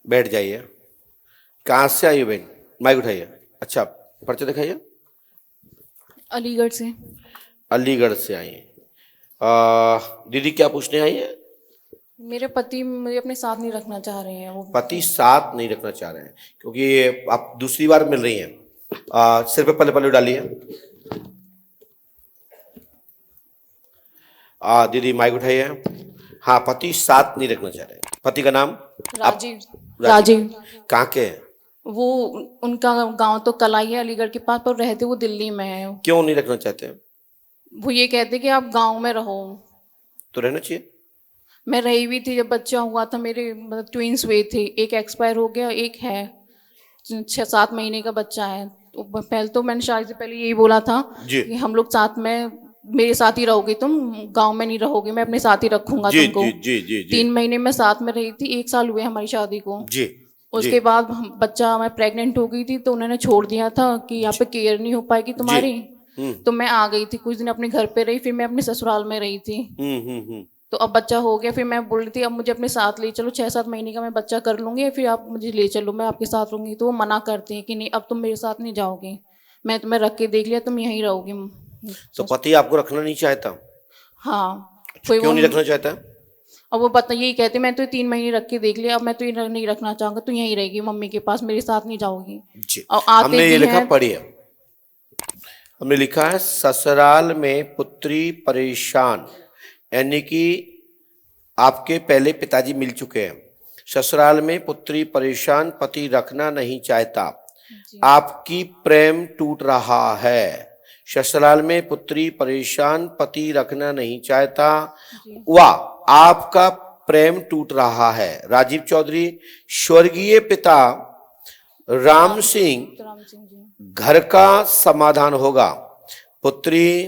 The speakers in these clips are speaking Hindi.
बैठ जाइए। कहाँ से आई हो बहन? माइक उठाइए। अच्छा, पर्चा दिखाइए। अलीगढ़ से। अलीगढ़ से आई हैं। दीदी क्या पूछने आई है? मेरे पति मुझे अपने साथ नहीं रखना चाह रहे हैं। वो पति साथ नहीं रखना चाह रहे हैं क्योंकि आप दूसरी बार मिल रही हैं। सिर पे पल्ले पल्ले डालिए। दीदी माइक उठाइए। हाँ, पति साथ नहीं रखना चाह रहे हैं। पति का नाम? राजीव। राजीव। राजीव। कहाँ के हैं? वो उनका गांव तो कलाई है अलीगढ़ के पास, पर रहते वो दिल्ली में है। क्यों नहीं रखना चाहते हैं? वो ये कहते कि आप गांव में रहो। तो रहना चाहिए। मैं रही हुई थी जब बच्चा हुआ था। मेरे मतलब ट्विंस हुए थे, एक एक्सपायर हो गया, एक है 6-7 महीने का बच्चा है। तो पहले तो मैंने शादी से पहले यही बोला था जी कि हम लोग साथ में, मेरे साथ ही रहोगे तुम, गांव में नहीं रहोगे, मैं अपने साथ ही रखूंगा जी तुमको। जी जी जी जी 3 महीने में साथ में रही थी, 1 साल हुए हमारी शादी को। जी उसके बाद बच्चा, मैं प्रेग्नेंट हो गई थी तो उन्होंने छोड़ दिया था कि यहाँ पे केयर नहीं हो पाएगी तुम्हारी। तो मैं आ गई थी, कुछ दिन अपने घर पे रही, फिर मैं अपने ससुराल में रही थी। तो अब बच्चा हो गया, फिर मैं बोल रही थी अब मुझे अपने साथ ले चलो, 6-7 महीने का मैं बच्चा कर लूंगी, फिर आप मुझे ले चलो, मैं आपके साथ रहूंगी। तो वो मना करते हैं कि नहीं, अब तुम मेरे साथ नहीं जाओगी, मैं तुम्हें रख के देख लिया, तुम यहीं रहोगी। तो पति आपको रखना नहीं चाहता? हाँ। कोई क्यों वो, नहीं रखना चाहता? अब वो बता यही कहते मैं तो 3 महीने रख के देख लिया, अब मैं तो ये नहीं रखना चाहूंगा, तू यहीं रहेगी मम्मी के पास, मेरे साथ नहीं जाओगी। जी, और आते हमने ये भी लिखा, हैं। पढ़िए। हमने लिखा है ससुराल में पुत्री परेशान, यानी कि आपके पहले पिताजी मिल चुके हैं। ससुराल में पुत्री परेशान, पति रखना नहीं चाहता, आपकी प्रेम टूट रहा है। ससुराल में पुत्री परेशान, पति रखना नहीं चाहता, वाह, आपका प्रेम टूट रहा है। राजीव चौधरी, स्वर्गीय पिता राम सिंह, राम सिंह जी। घर का समाधान होगा। पुत्री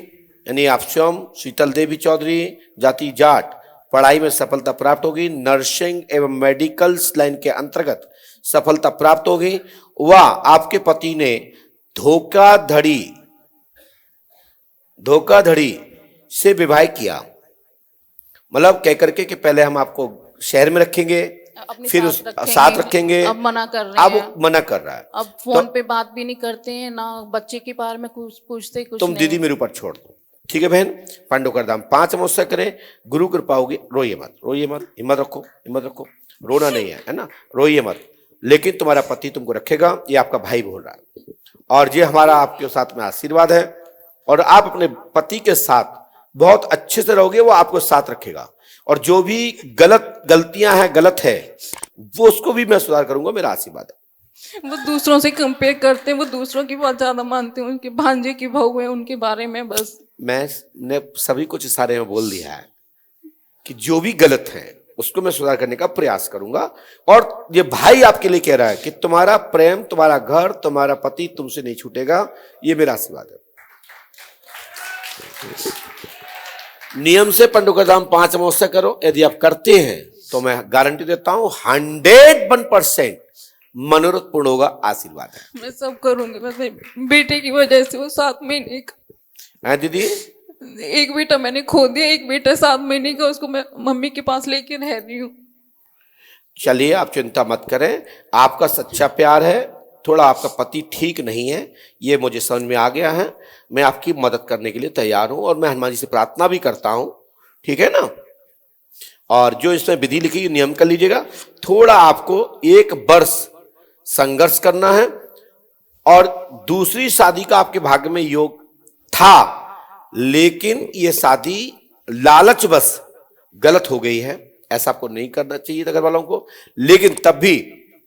यानी आप स्वयं शीतल देवी चौधरी, जाति जाट, पढ़ाई में सफलता प्राप्त होगी, नर्सिंग एवं मेडिकल लाइन के अंतर्गत सफलता प्राप्त होगी। वह आपके पति ने धोखाधड़ी से विवाह किया, मतलब कह करके कि पहले हम आपको शहर में रखेंगे, अपने फिर उस साथ रखेंगे। अब मना कर रहे अब हैं। मना कर रहा है। अब फोन पे बात भी नहीं करते हैं, ना बच्चे के बारे में कुछ पूछते, कुछ तुम नहीं। दीदी मेरे ऊपर छोड़ दो, ठीक है बहन। पांडव कर दाम 5 अमावस्या करें, गुरु कृपा होगी। रोइए मत, रोइए मत, हिम्मत रखो, हिम्मत रखो, रोना नहीं है ना, रोइए मत। लेकिन तुम्हारा पति तुमको रखेगा, ये आपका भाई बोल रहा है, और ये हमारा आपके साथ में आशीर्वाद है। और आप अपने पति के साथ बहुत अच्छे से रहोगे, वो आपको साथ रखेगा। और जो भी गलतियां हैं, गलत है, वो उसको भी मैं सुधार करूंगा, मेरा आशीर्वाद है। वो दूसरों से कंपेयर करते हैं, वो दूसरों की बात ज्यादा मानते हैं, उनके भांजे की बहू है उनके बारे में बस। मैंने सभी कुछ इशारे में बोल दिया है कि जो भी गलत है उसको मैं सुधार करने का प्रयास करूंगा। और ये भाई आपके लिए कह रहा है कि तुम्हारा प्रेम, तुम्हारा घर, तुम्हारा पति तुमसे नहीं छूटेगा, ये मेरा आशीर्वाद है। नियम से पंडुकरधाम 5 अमावस्या करो, यदि आप करते हैं तो मैं गारंटी देता हूं 101% मनोरथ पूर्ण होगा, आशीर्वाद है। मैं सब करूंगी, बस बेटे की वजह से वो 7 महीने का, है दीदी, एक बेटा मैंने खो दिया, एक बेटा 7 महीने का, उसको मैं मम्मी के पास लेके रह रही हूँ। चलिए आप चिंता मत करें, आपका सच्चा प्यार है, थोड़ा आपका पति ठीक नहीं है, ये मुझे समझ में आ गया है। मैं आपकी मदद करने के लिए तैयार हूं, और मैं हनुमान जी से प्रार्थना भी करता हूं, ठीक है ना। और जो इसमें विधि लिखी है नियम कर लीजिएगा। थोड़ा आपको 1 वर्ष संघर्ष करना है, और दूसरी शादी का आपके भाग्य में योग था, लेकिन ये शादी लालचवश गलत हो गई है। ऐसा आपको नहीं करना चाहिए था घर वालों को, लेकिन तब भी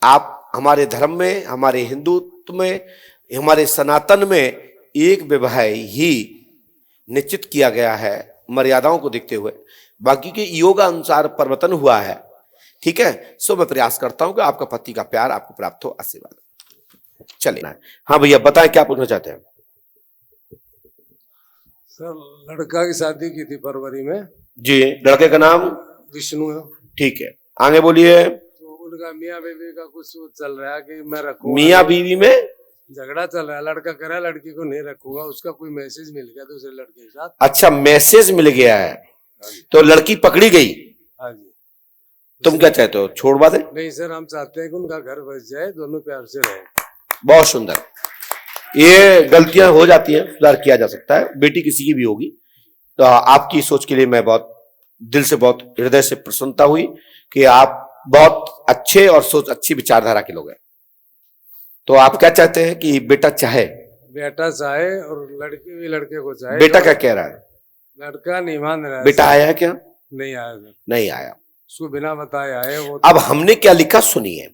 आप हमारे धर्म में, हमारे हिंदुत्व में, हमारे सनातन में एक विवाह ही निश्चित किया गया है, मर्यादाओं को देखते हुए। बाकी के योग अनुसार परिवर्तन हुआ है, ठीक है। सो मैं प्रयास करता हूं कि आपका पति का प्यार आपको प्राप्त हो, आशीर्वाद। चलिए, हाँ भैया बताएं क्या पूछना चाहते हैं। सर, लड़का की शादी की थी फरवरी में। जी, लड़के का नाम विष्णु है। ठीक है, आगे बोलिए। तो उनका मियाँ बीवी का कुछ चल रहा है कि मैं रखूंगा, मियाँ बीवी में झगड़ा चल रहा है। लड़का कह रहा है लड़की को नहीं रखूंगा, उसका कोई मैसेज मिल गया दूसरे लड़के के साथ। अच्छा, मैसेज मिल गया है, हाँ जी। तो लड़की पकड़ी गई। हाँ जी। तुम क्या चाहते हो, छोड़वा दे? नहीं सर, हम चाहते हैं कि उनका घर बस जाए, दोनों प्यार से रहे। बहुत सुंदर। ये गलतियां हो जाती हैं, सुधार किया जा सकता है, बेटी किसी की भी होगी। तो आपकी सोच के लिए मैं बहुत दिल से, बहुत हृदय से प्रसन्नता हुई कि आप बहुत अच्छे और सोच अच्छी विचारधारा के लोग हैं। तो आप क्या चाहते हैं कि बेटा चाहे? बेटा चाहे और लड़की भी लड़के को चाहे। बेटा क्या कह रहा है? लड़का नहीं मान रहा है। बेटा आया है क्या? नहीं आया सर, नहीं आया। उसको बिना बताए आए वो। अब हमने क्या लिखा सुनिए,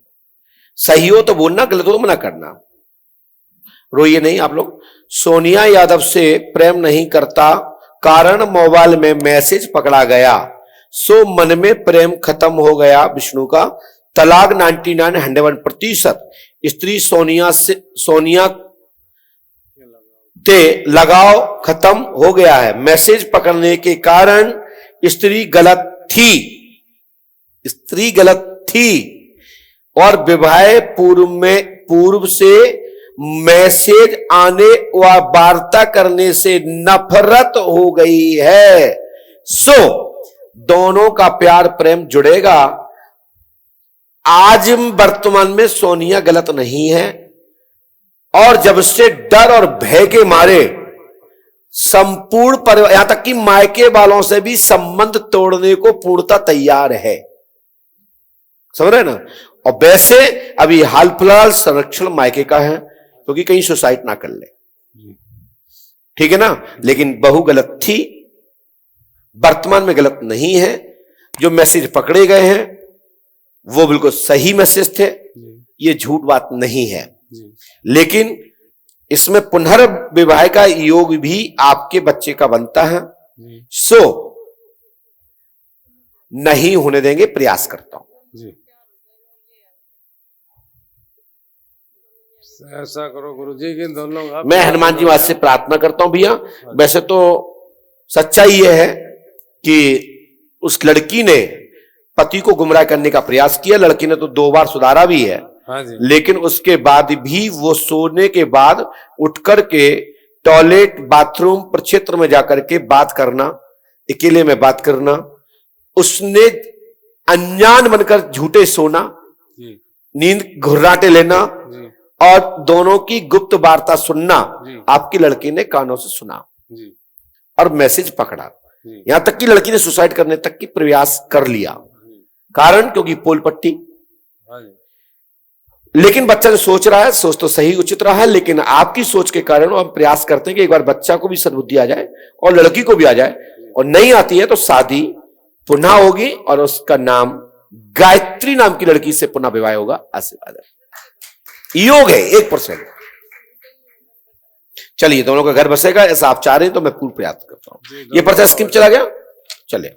सही हो तो बोलना, गलत हो तो मना करना। रोइए नहीं आप लोग। सोनिया यादव से प्रेम नहीं करता, कारण मोबाइल में मैसेज पकड़ा गया, सो मन में प्रेम खत्म हो गया विष्णु का। तलाक 99 स्त्री सोनिया ते लगाव खत्म हो गया है। मैसेज पकड़ने के कारण स्त्री गलत थी और विवाह पूर्व से मैसेज आने व वार्ता करने से नफरत हो गई है। सो दोनों का प्यार प्रेम जुड़ेगा। आज वर्तमान में सोनिया गलत नहीं है और जब से डर और भय के मारे संपूर्ण परिवार, यहां तक कि मायके वालों से भी संबंध तोड़ने को पूर्णतः तैयार है। समझ रहे ना? और वैसे अभी हाल फिलहाल संरक्षण मायके का है, क्योंकि कहीं सुसाइड ना कर ले, ठीक है ना? लेकिन बहू गलत थी, वर्तमान में गलत नहीं है। जो मैसेज पकड़े गए हैं वो बिल्कुल सही मैसेज थे, ये झूठ बात नहीं है। लेकिन इसमें पुनर्विवाह का योग भी आपके बच्चे का बनता है, सो नहीं होने देंगे, प्रयास करता हूं। ऐसा करो गुरुजी कि दोनों मैं हनुमान जी महाराज से प्रार्थना करता हूं भैया। वैसे तो सच्चाई यह है कि उस लड़की ने पति को गुमराह करने का प्रयास किया, लड़की ने तो 2 बार सुधारा भी है। हाँ जी। लेकिन उसके बाद भी वो सोने के बाद उठ करके टॉयलेट बाथरूम प्रक्षेत्र में जाकर के बात करना, अकेले में बात करना, उसने अनजान बनकर झूठे सोना, नींद घुर्राटे लेना और दोनों की गुप्त वार्ता सुनना आपकी लड़की ने कानों से सुना और मैसेज पकड़ा। यहां तक कि लड़की ने सुसाइड करने तक की प्रयास कर लिया, कारण क्योंकि पोल पट्टी। लेकिन बच्चा जो सोच रहा है, सोच तो सही उचित रहा है, लेकिन आपकी सोच के कारण हम प्रयास करते हैं कि एक बार बच्चा को भी सद्बुद्धि आ जाए और लड़की को भी आ जाए, और नहीं आती है तो शादी पुनः होगी और उसका नाम गायत्री नाम की लड़की से पुनः विवाह होगा। आशीर्वाद है, योग है 1%। चलिए दोनों का घर बसेगा ऐसा आप चाह रहे हैं तो मैं पूर्ण प्रयास करता हूं। ये पर्चा स्कीम चला गया, चले।